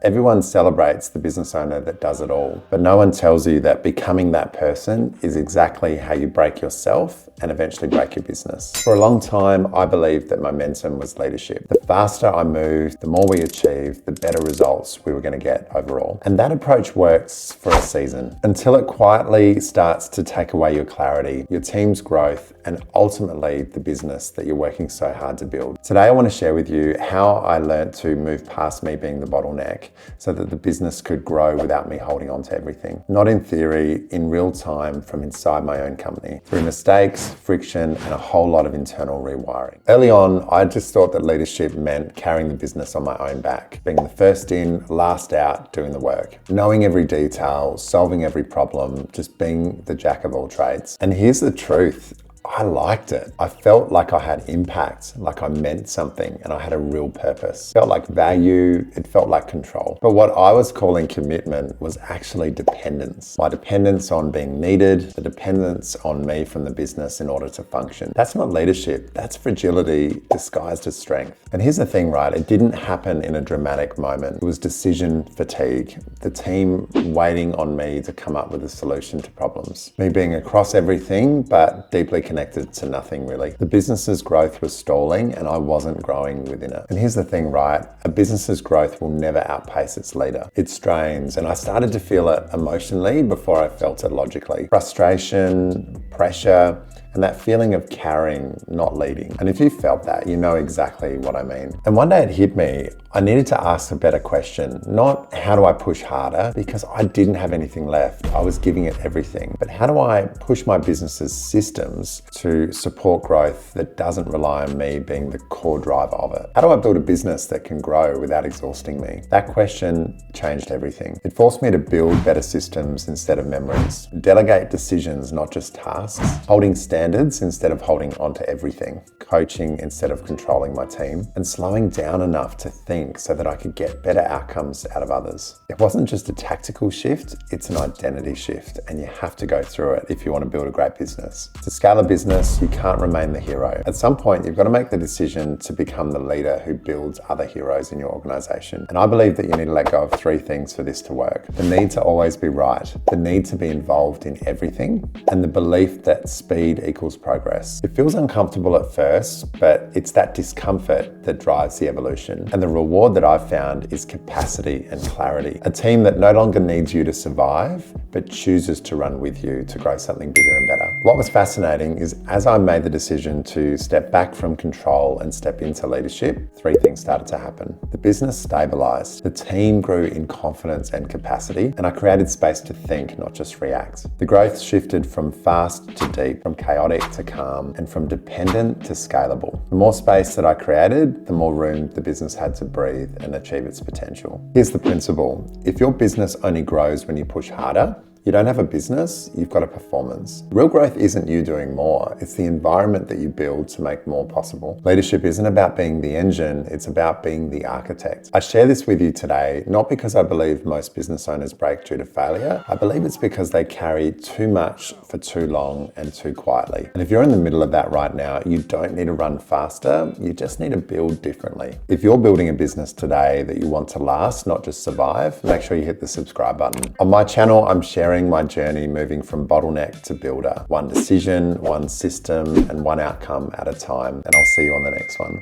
Everyone celebrates the business owner that does it all, but no one tells you that becoming that person is exactly how you break yourself and eventually break your business. For a long time, I believed that momentum was leadership. The faster I moved, the more we achieved, the better results we were going to get overall. And that approach works for a season until it quietly starts to take away your clarity, your team's growth, and ultimately the business that you're working so hard to build. Today, I want to share with you how I learned to move past me being the bottleneck so that the business could grow without me holding on to everything. Not in theory, in real time from inside my own company, through mistakes, friction, and a whole lot of internal rewiring. Early on, I just thought that leadership meant carrying the business on my own back, being the first in, last out, doing the work, knowing every detail, solving every problem, just being the jack of all trades. And here's the truth. I liked it. I felt like I had impact, like I meant something and I had a real purpose. It felt like value, it felt like control. But what I was calling commitment was actually dependence. My dependence on being needed, the dependence on me from the business in order to function. That's not leadership, that's fragility disguised as strength. And here's the thing, right? It didn't happen in a dramatic moment. It was decision fatigue. The team waiting on me to come up with a solution to problems. Me being across everything, but deeply connected to nothing really. The business's growth was stalling and I wasn't growing within it. And here's the thing, right? A business's growth will never outpace its leader. It strains, and I started to feel it emotionally before I felt it logically. Frustration, pressure, and that feeling of carrying, not leading. And if you felt that, you know exactly what I mean. And one day it hit me, I needed to ask a better question. Not how do I push harder, because I didn't have anything left. I was giving it everything. But how do I push my business's systems to support growth that doesn't rely on me being the core driver of it? How do I build a business that can grow without exhausting me? That question changed everything. It forced me to build better systems instead of memories, delegate decisions, not just tasks, holding standards instead of holding onto everything, coaching instead of controlling my team, and slowing down enough to think so that I could get better outcomes out of others. It wasn't just a tactical shift, it's an identity shift, and you have to go through it if you want to build a great business. To scale a business, you can't remain the hero. At some point, you've got to make the decision to become the leader who builds other heroes in your organization. And I believe that you need to let go of three things for this to work. The need to always be right, the need to be involved in everything, and the belief that speed equals progress. It feels uncomfortable at first, but it's that discomfort that drives the evolution. And the reward that I've found is capacity and clarity. A team that no longer needs you to survive, but chooses to run with you to grow something bigger and better. What was fascinating is as I made the decision to step back from control and step into leadership, three things started to happen. The business stabilized, the team grew in confidence and capacity, and I created space to think, not just react. The growth shifted from fast to deep, from chaotic to calm, and from dependent to scalable. The more space that I created, the more room the business had to breathe and achieve its potential. Here's the principle. If your business only grows when you push harder, you don't have a business, you've got a performance. Real growth isn't you doing more, it's the environment that you build to make more possible. Leadership isn't about being the engine, it's about being the architect. I share this with you today, not because I believe most business owners break due to failure. I believe it's because they carry too much for too long and too quietly. And if you're in the middle of that right now, you don't need to run faster, you just need to build differently. If you're building a business today that you want to last, not just survive, make sure you hit the subscribe button. On my channel, I'm sharing my journey moving from bottleneck to builder. One decision, one system, and one outcome at a time. And I'll see you on the next one.